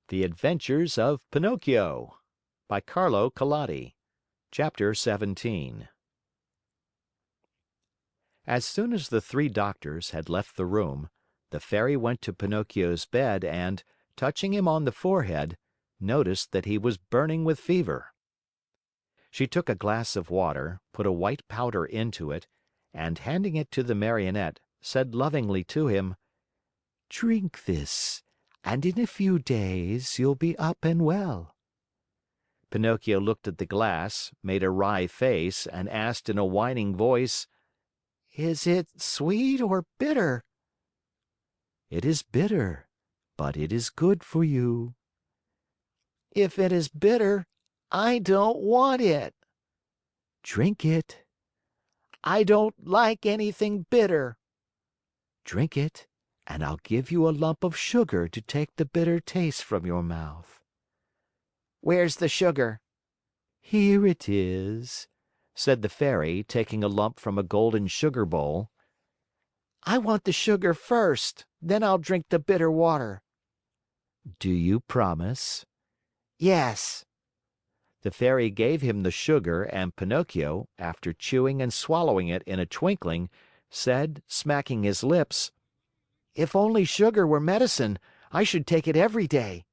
The Adventures of Pinocchio by Carlo Collodi. Chapter 17 As soon as the three doctors had left the room, the Fairy went to Pinocchio's bed and, touching him on the forehead, noticed that he was burning with fever. She took a glass of water, put a white powder into it, and handing it to the Marionette, said lovingly to him, "Drink this, and in a few days you'll be up and well." Pinocchio looked at the glass, made a wry face, and asked in a whining voice, "Is it sweet or bitter?" "It is bitter, but it is good for you." "If it is bitter, I don't want it." "Drink it." "I don't like anything bitter." "Drink it, and I'll give you a lump of sugar to take the bitter taste from your mouth." "Where's the sugar?" "Here it is," said the Fairy, taking a lump from a golden sugar bowl. "I want the sugar first, then I'll drink the bitter water." "Do you promise?" "Yes." The Fairy gave him the sugar and Pinocchio, after chewing and swallowing it in a twinkling, said, smacking his lips, "If only sugar were medicine, I should take it every day."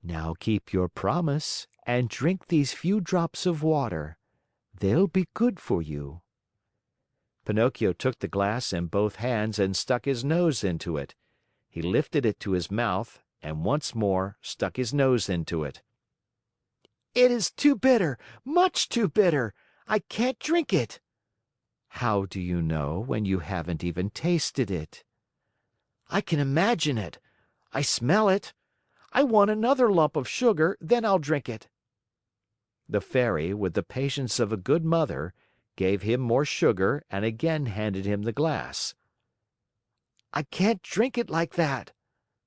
"Now keep your promise and drink these few drops of water. They'll be good for you." Pinocchio took the glass in both hands and stuck his nose into it. He lifted it to his mouth and once more stuck his nose into it. "It is too bitter, much too bitter. I can't drink it." "How do you know when you haven't even tasted it?" "I can imagine it. I smell it. I want another lump of sugar, then I'll drink it." The Fairy, with the patience of a good mother, gave him more sugar and again handed him the glass. "I can't drink it like that,"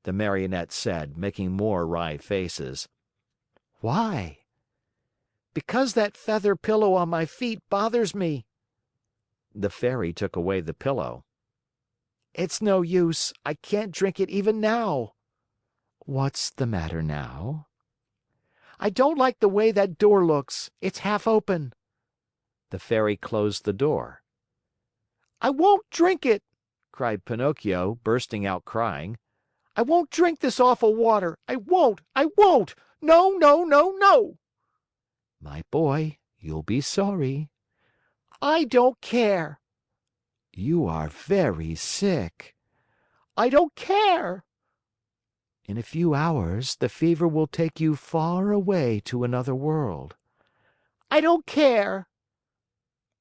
the Marionette said, making more wry faces. "Why?" "Because that feather pillow on my feet bothers me." The Fairy took away the pillow. "It's no use. I can't drink it even now." "What's the matter now?" "I don't like the way that door looks. It's half open." The Fairy closed the door. "I won't drink it!" cried Pinocchio, bursting out crying. "I won't drink this awful water. I won't! I won't! No, no, no, no!" "My boy, you'll be sorry." "I don't care." "You are very sick." "I don't care." "In a few hours, the fever will take you far away to another world." "I don't care."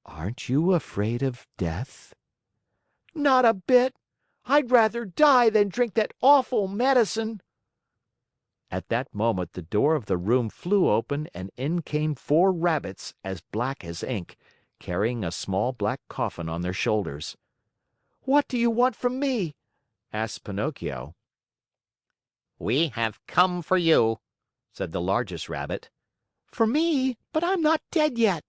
"Aren't you afraid of death?" "Not a bit. I'd rather die than drink that awful medicine." At that moment, the door of the room flew open and in came four rabbits as black as ink, carrying a small black coffin on their shoulders. "What do you want from me?" asked Pinocchio. "We have come for you," said the largest rabbit. "For me? But I'm not dead yet."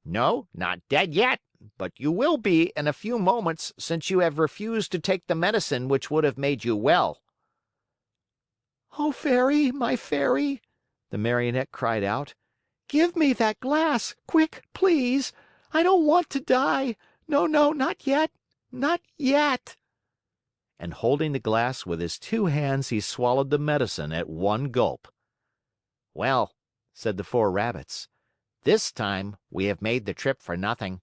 "No, not dead yet, but you will be in a few moments since you have refused to take the medicine which would have made you well." "Oh, Fairy, my Fairy," the Marionette cried out, "give me that glass, quick, please. I don't want to die. No, no, not yet. Not yet." And holding the glass with his two hands, he swallowed the medicine at one gulp. "Well," said the four rabbits, "this time we have made the trip for nothing."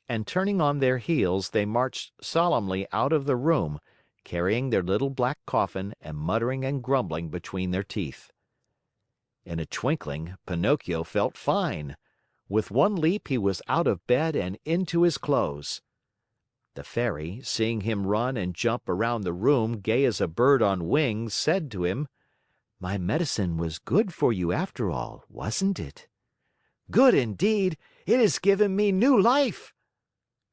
And turning on their heels, they marched solemnly out of the room, carrying their little black coffin and muttering and grumbling between their teeth. In a twinkling, Pinocchio felt fine. With one leap, he was out of bed and into his clothes. The Fairy, seeing him run and jump around the room gay as a bird on wings, said to him, "My medicine was good for you after all, wasn't it?" "Good indeed! It has given me new life."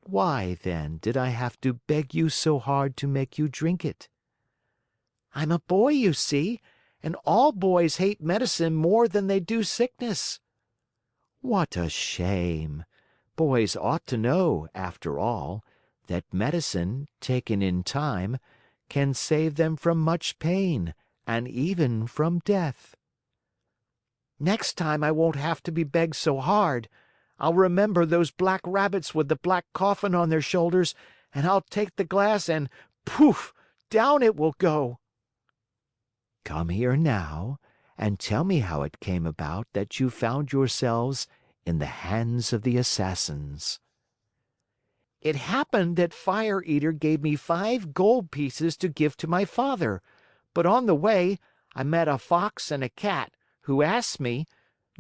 "Why, then, did I have to beg you so hard to make you drink it?" "I'm a boy, you see, and all boys hate medicine more than they do sickness." "What a shame! Boys ought to know, after all, that medicine, taken in time, can save them from much pain and even from death. Next time I won't have to be begged so hard. I'll remember those black rabbits with the black coffin on their shoulders, and I'll take the glass and poof! Down it will go." "Come here now and tell me how it came about that you found yourselves in the hands of the assassins." "It happened that Fire Eater gave me 5 gold pieces to give to my father, but on the way I met a fox and a cat, who asked me,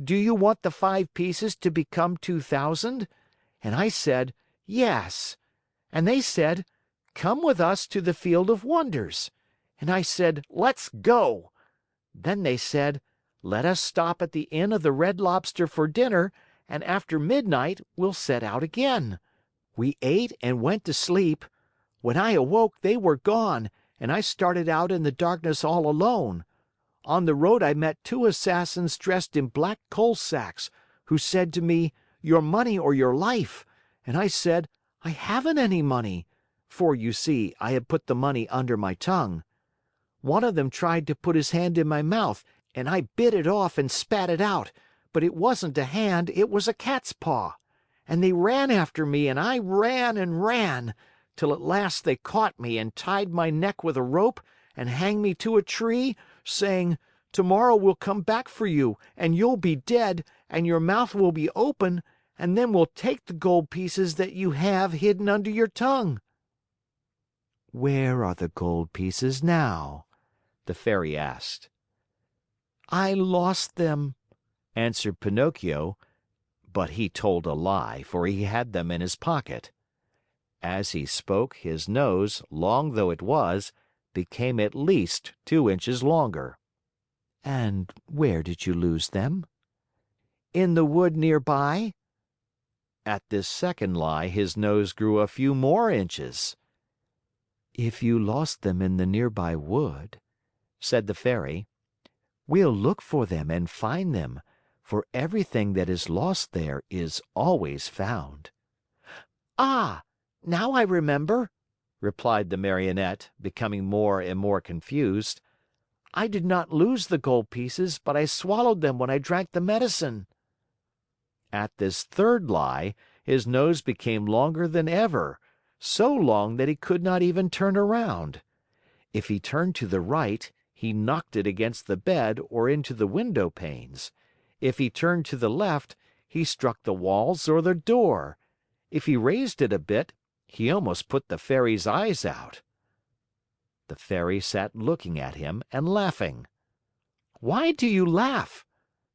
'Do you want the 5 pieces to become 2,000?' And I said, 'Yes.' And they said, 'Come with us to the Field of Wonders.' And I said, 'Let's go.' Then they said, 'Let us stop at the Inn of the Red Lobster for dinner, and after midnight we'll set out again.' We ate and went to sleep. When I awoke, they were gone, and I started out in the darkness all alone. On the road I met 2 assassins dressed in black coal sacks, who said to me, 'Your money or your life.' And I said, 'I haven't any money,' for, you see, I had put the money under my tongue. One of them tried to put his hand in my mouth, and I bit it off and spat it out, but it wasn't a hand, it was a cat's paw. And they ran after me, and I ran and ran, till at last they caught me and tied my neck with a rope and hanged me to a tree, saying, 'Tomorrow we'll come back for you, and you'll be dead, and your mouth will be open, and then we'll take the gold pieces that you have hidden under your tongue.'" "Where are the gold pieces now?" the Fairy asked. "I lost them," answered Pinocchio, but he told a lie, for he had them in his pocket. As he spoke, his nose, long though it was, became at least 2 inches longer. "And where did you lose them?" "In the wood near by." At this second lie, his nose grew a few more inches. "If you lost them in the nearby wood," said the Fairy, "we'll look for them and find them, for everything that is lost there is always found." "Ah, now I remember," replied the Marionette, becoming more and more confused. "I did not lose the gold pieces, but I swallowed them when I drank the medicine." At this third lie, his nose became longer than ever, so long that he could not even turn around. If he turned to the right, he knocked it against the bed or into the window panes. If he turned to the left, he struck the walls or the door. If he raised it a bit, he almost put the Fairy's eyes out. The Fairy sat looking at him and laughing. "Why do you laugh?"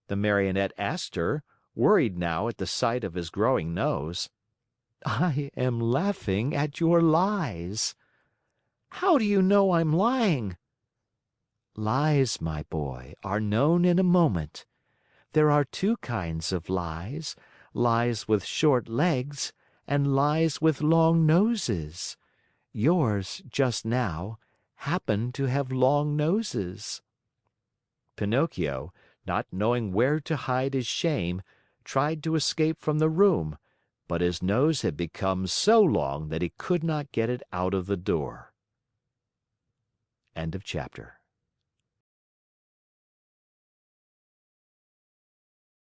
the Marionette asked her, worried now at the sight of his growing nose. "I am laughing at your lies." "How do you know I'm lying?" "Lies, my boy, are known in a moment. There are 2 kinds of lies, lies with short legs and lies with long noses. Yours, just now, happen to have long noses." Pinocchio, not knowing where to hide his shame, tried to escape from the room, but his nose had become so long that he could not get it out of the door. End of chapter.